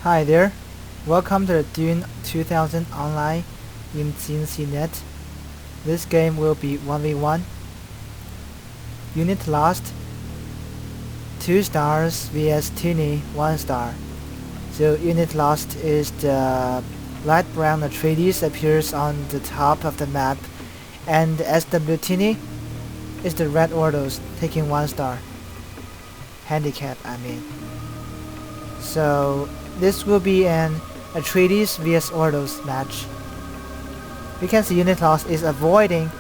Hi there, welcome to the Dune 2000 online in CNCnet. This game will be 1v1. UnitLost 2 stars vs SwTini 1 star. So UnitLost is the light brown Atreides appears on the top of the map, and SwTini is the red Ordos taking 1 star. Handicap, I mean. So this will be an Atreides vs Ordos match. We can see UnitLost is avoiding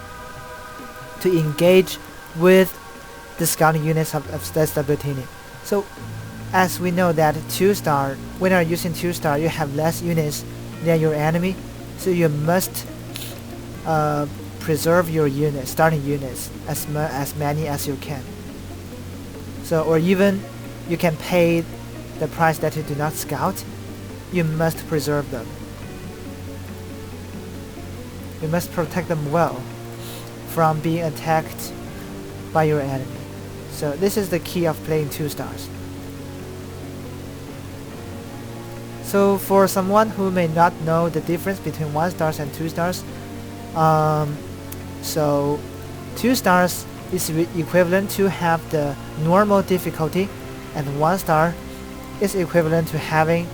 to engage with the scouting units of SwTini. So as we know that 2 star, when you are using 2 star, you have less units than your enemy, so you must preserve your units, starting units, as many as you can. So, or even you can pay the price that you do not scout, you must preserve them. You must protect them well from being attacked by your enemy. So this is the key of playing 2 stars. So for someone who may not know the difference between 1 stars and 2 stars, so 2 stars is equivalent to have the normal difficulty, and 1 star is equivalent to having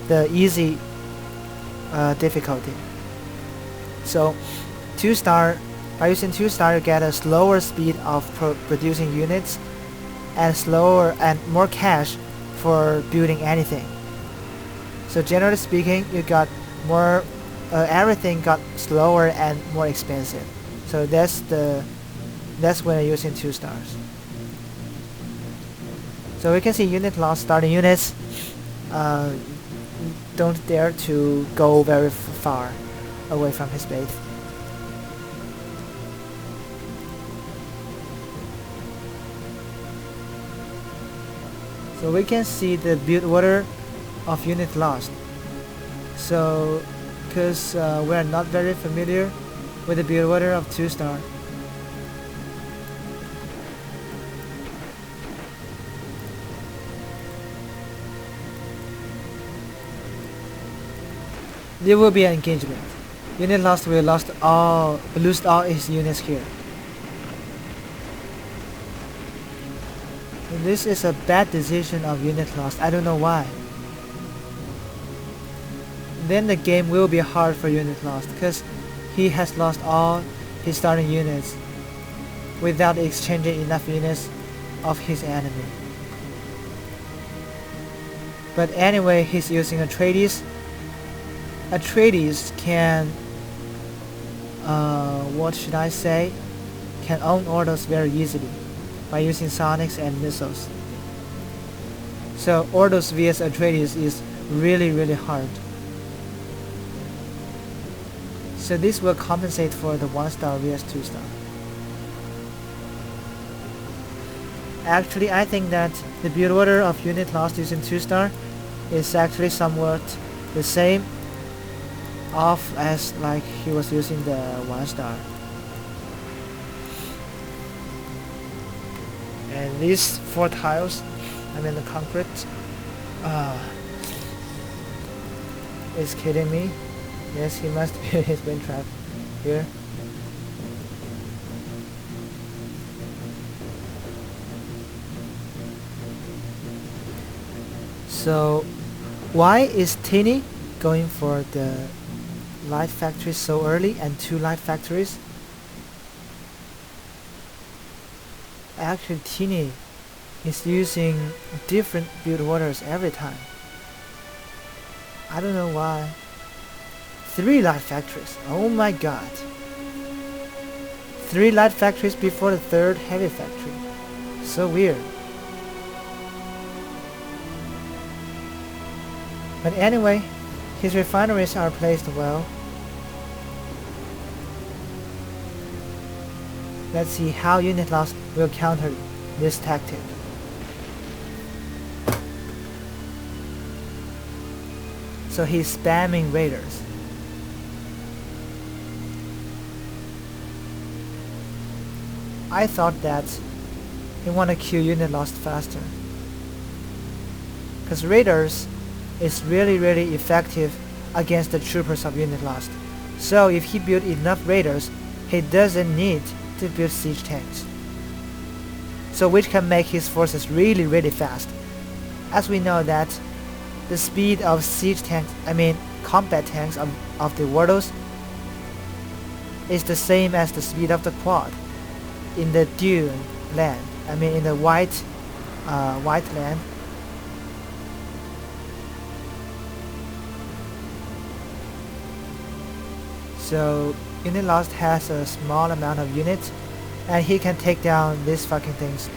the easy difficulty. So 2 star, by using 2 star, you get a slower speed of producing units, and slower and more cash for building anything. So generally speaking, you got more, everything got slower and more expensive. So that's when you're using 2 stars. So we can see UnitLost starting units don't dare to go very far away from his base. So we can see the build order of UnitLost. So because we are not very familiar with the build order of 2 star. There will be an engagement. UnitLost will lose all his units here. This is a bad decision of UnitLost. I don't know why. Then the game will be hard for UnitLost because he has lost all his starting units without exchanging enough units of his enemy. But anyway, he's using Atreides. Atreides can, what should I say, can own Ordos very easily by using sonics and missiles. So Ordos vs Atreides is really hard. So this will compensate for the 1 star vs 2 star. Actually, I think that the build order of UnitLost using 2 star is actually somewhat the same off as like he was using the 1 star. And these 4 tiles, I mean the concrete, is kidding me. Yes, he must be his wind trap here. So why is SwTini going for the light factory so early and 2 light factories? Actually, SwTini is using different build orders every time. I don't know why. 3 light factories, oh my god. 3 light factories before the 3rd heavy factory. So weird. But anyway, his refineries are placed well. Let's see how UnitLost will counter this tactic. So he's spamming raiders. I thought that he wanna kill UnitLost faster, because Raiders is really effective against the troopers of UnitLost. So if he built enough Raiders, he doesn't need to build siege tanks. So which can make his forces really fast. As we know that the speed of siege tanks, combat tanks of the Wardos is the same as the speed of the quad in the Dune land. In the white land. So UnitLost has a small amount of units, and he can take down these fucking things.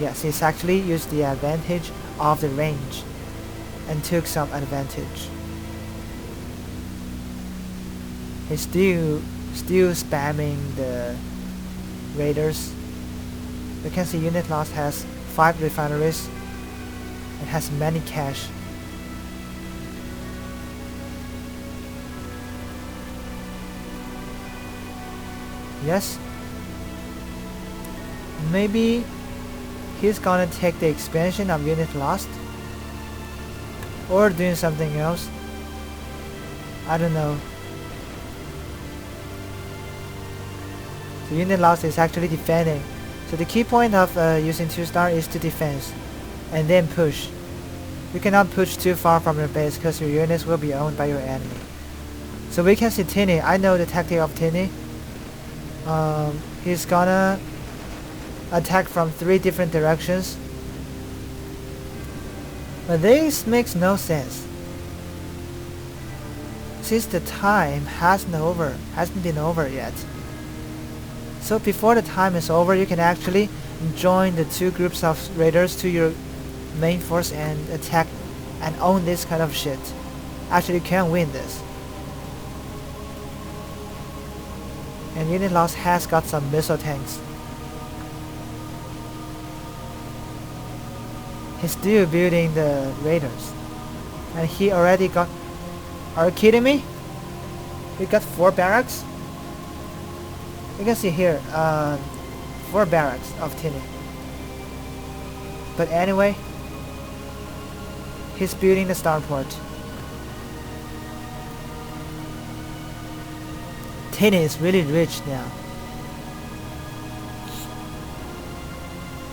Yes, he's actually used the advantage of the range and took some advantage. He's still spamming the Raiders. You can see UnitLost has 5 refineries and has many cash. Yes, maybe he's gonna take the expansion of UnitLost or doing something else. I don't know. So UnitLost is actually defending. So the key point of using 2-star is to defend and then push. You cannot push too far from your base because your units will be owned by your enemy. So we can see SwTini. I know the tactic of SwTini. He's gonna attack from 3 different directions, but this makes no sense since the time hasn't been over yet. So before the time is over, you can actually join the 2 groups of raiders to your main force and attack and own this kind of shit. Actually, you can win this. And UnitLost has got some missile tanks. He's still building the raiders. And he already got... Are you kidding me? We got 4 barracks? You can see here, 4 barracks of SwTini. But anyway, he's building the starport. SwTini is really rich now.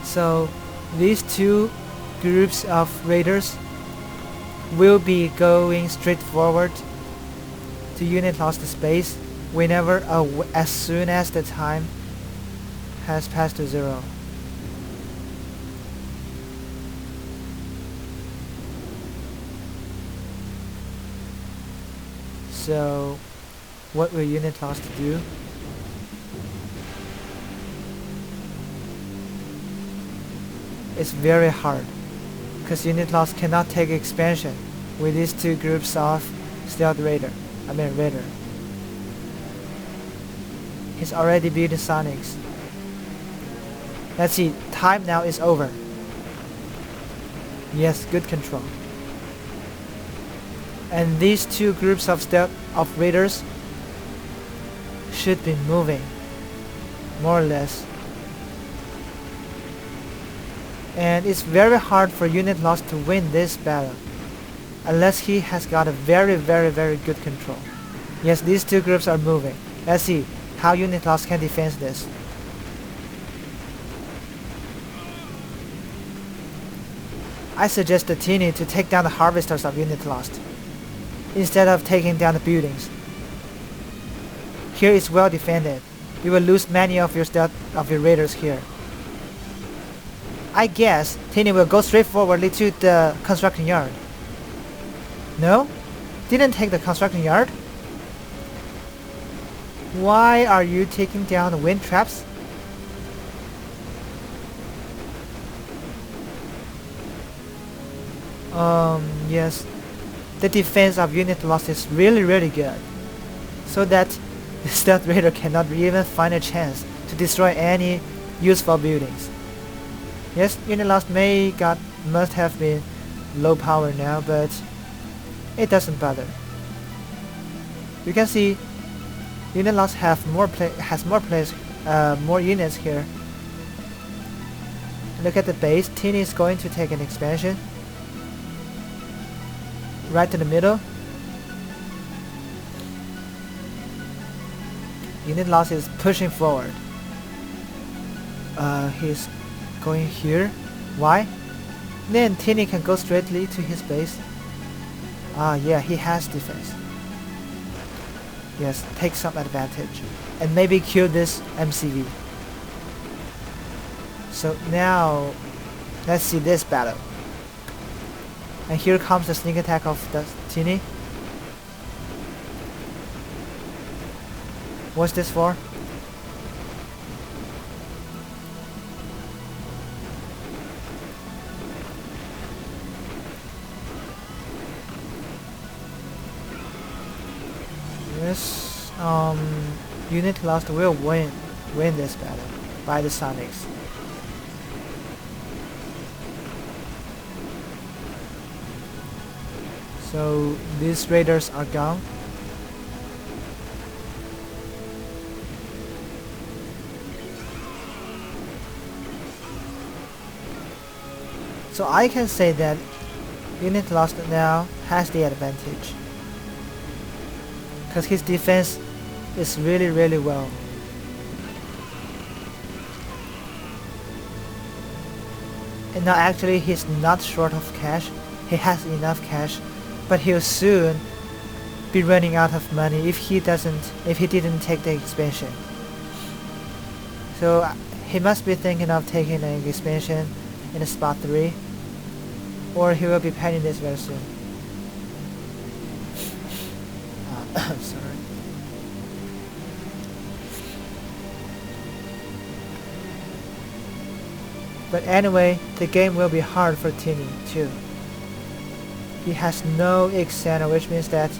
So these 2 groups of raiders will be going straight forward to UnitLost space whenever as soon as the time has passed to 0. So what will UnitLost do? It's very hard because UnitLost cannot take expansion with these 2 groups of stealth raider. He's already building Sonics. Let's see, time now is over. Yes, good control. And these 2 groups of raiders should be moving, more or less. And it's very hard for UnitLost to win this battle unless he has got a very good control. Yes, these 2 groups are moving. Let's see how UnitLost can defend this. I suggest the SwTini to take down the harvesters of UnitLost instead of taking down the buildings. Here is well defended. You will lose many of your raiders here. I guess SwTini will go straight forwardly to the construction yard. No? Didn't take the construction yard? Why are you taking down the wind traps? Yes. The defense of UnitLost is really good. So that the stealth raider cannot even find a chance to destroy any useful buildings. Yes, UnitLost must have been low power now, but it doesn't bother. You can see UnitLost has more units here, Look at the base. Tini is going to take an expansion. Right in the middle. UnitLost is pushing forward. He's going here. Why? Then Tini can go straightly to his base. Yeah, he has defense. Yes, take some advantage. And maybe kill this MCV. So now, let's see this battle. And here comes the sneak attack of the Tini. What's this for? Yes, UnitLost will win this battle by the Sonics. So these raiders are gone. So I can say that UnitLost now has the advantage, because his defense is really well. And now actually he's not short of cash. He has enough cash, but he'll soon be running out of money if he didn't take the expansion. So he must be thinking of taking an expansion in the spot 3, or he will be penning this very soon. Sorry. But anyway, the game will be hard for Tini too. He has no extender, which means that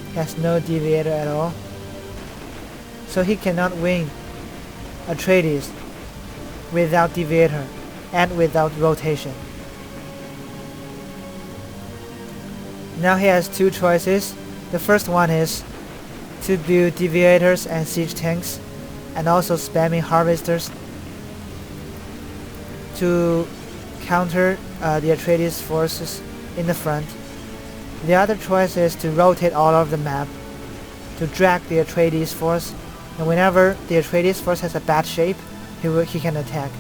he has no deviator at all. So he cannot win a Atreides without deviator and without rotation. Now he has two choices. The first one is to build deviators and siege tanks, and also spamming harvesters to counter the Atreides forces in the front. The other choice is to rotate all over the map to drag the Atreides force, and whenever the Atreides force has a bad shape, he can attack.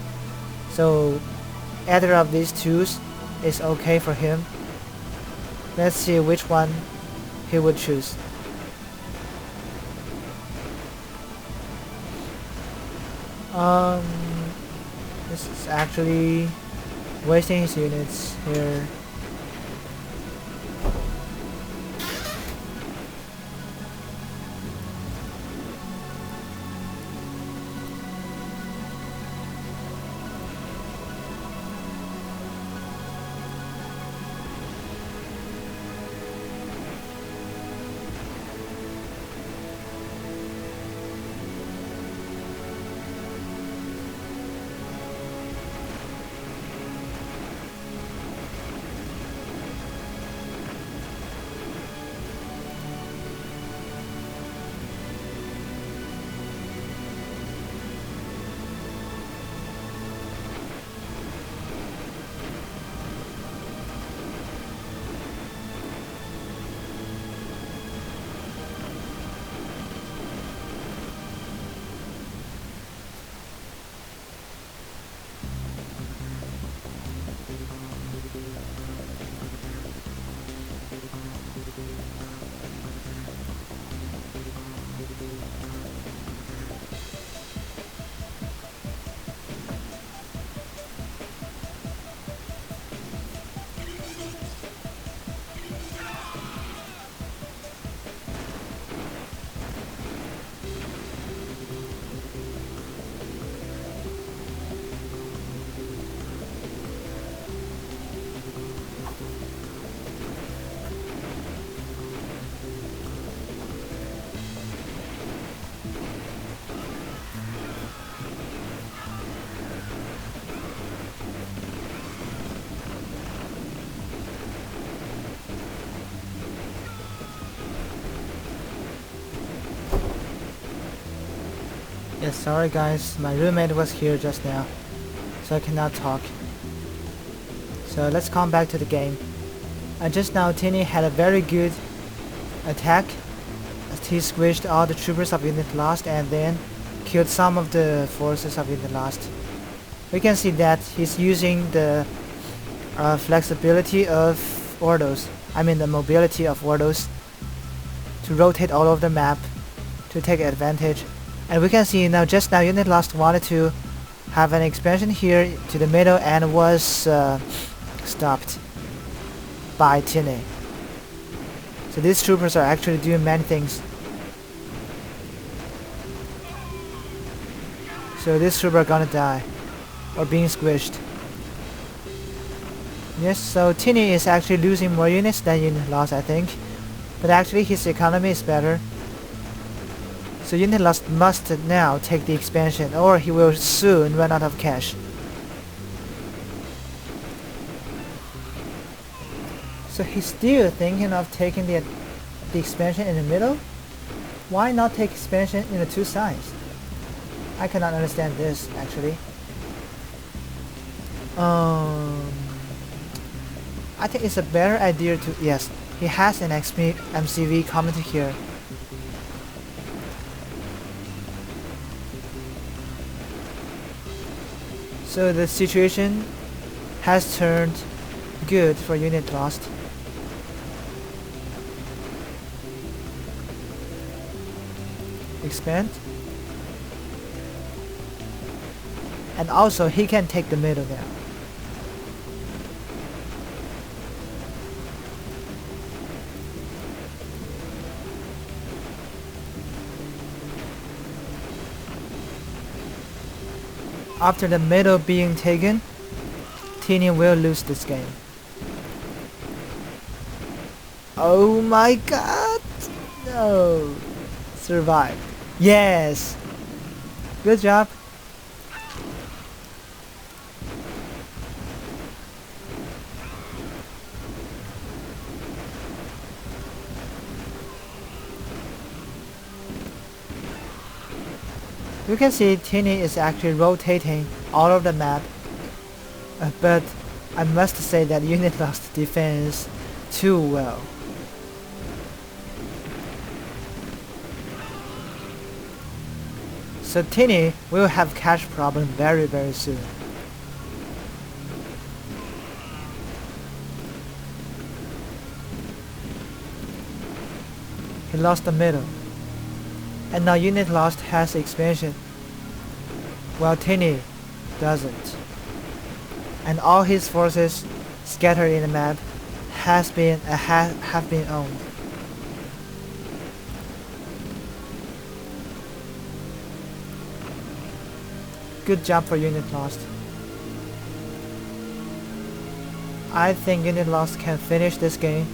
So either of these two is okay for him. Let's see which one he would choose. This is actually wasting his units here. Yes, sorry guys, my roommate was here just now. so I cannot talk. So let's come back to the game. And just now Tini had a very good attack. He squished all the troopers of UnitLost and then killed some of the forces of UnitLost. We can see that he's using the flexibility of Ordos, the mobility of Ordos, to rotate all over the map to take advantage. And we can see now, just now UnitLost wanted to have an expansion here to the middle and was stopped by Tini. So these troopers are actually doing many things. So this trooper are gonna die or being squished. Yes, so Tini is actually losing more units than UnitLost, I think. But actually his economy is better. So UnitLost must now take the expansion or he will soon run out of cash. So he's still thinking of taking the expansion in the middle? Why not take expansion in the two sides? I cannot understand this actually. I think it's a better idea to... Yes, he has an MCV commented here. So the situation has turned good for UnitLost. Expand. And also he can take the middle now. After the middle being taken, Tini will lose this game. Oh my god! No! Survived. Yes! Good job! You can see Tini is actually rotating all over the map, but I must say that UnitLost defends too well. So Tini will have cash problem very soon. He lost the middle. And now UnitLost has expansion, while Tini doesn't. And all his forces scattered in the map have been owned. Good job for UnitLost. I think UnitLost can finish this game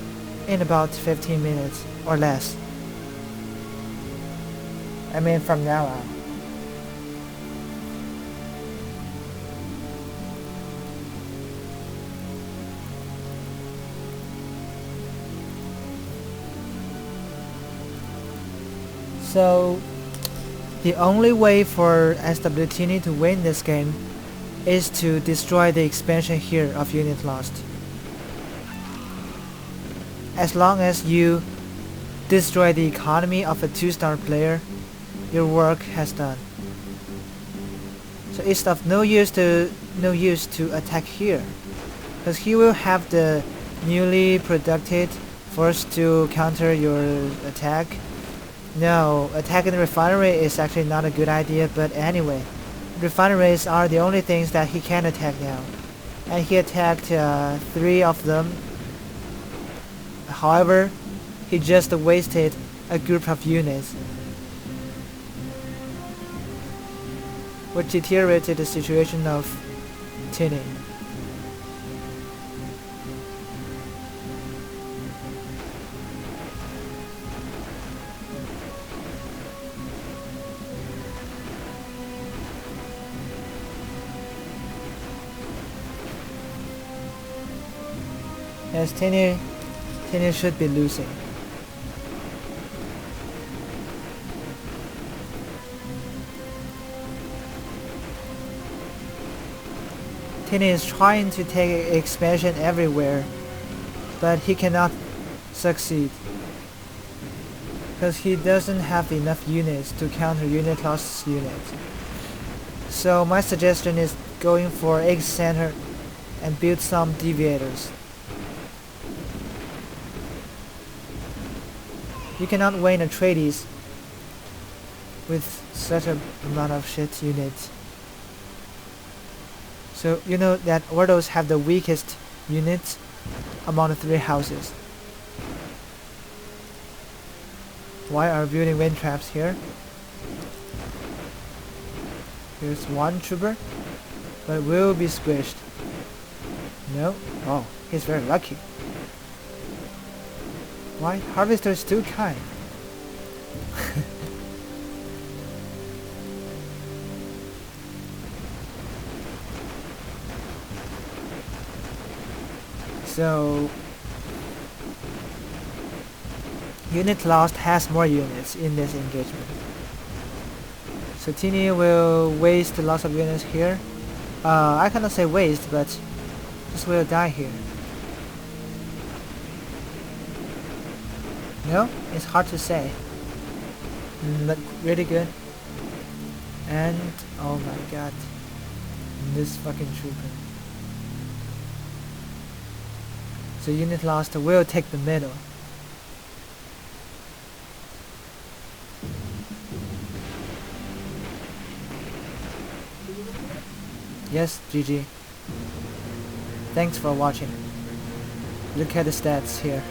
in about 15 minutes or less. From now on. So, the only way for SwTini to win this game is to destroy the expansion here of UnitLost. As long as you destroy the economy of a 2-star player, your work has done. So it's of no use to attack here, because he will have the newly produced force to counter your attack. No, attacking the refinery is actually not a good idea, but anyway, refineries are the only things that he can attack now, and he attacked 3 of them. However, he just wasted a group of units, which deteriorated the situation of Tini. Yes, Tini should be losing. Tini is trying to take expansion everywhere, but he cannot succeed because he doesn't have enough units to counter UnitLost's unit. So my suggestion is going for egg center and build some deviators. You cannot win a treaties with such a amount of shit units. So you know that Ordos have the weakest units among the 3 houses. Why are we building wind traps here? Here's 1 trooper, but will be squished. No? Oh, he's very lucky. Why? Harvester is too kind. So UnitLost has more units in this engagement. SwTini will waste lots of units here. I cannot say waste, but just will die here. No, it's hard to say. But really good. And oh my god, this fucking trooper. So UnitLost will take the middle. Yes, GG. Thanks for watching. Look at the stats here.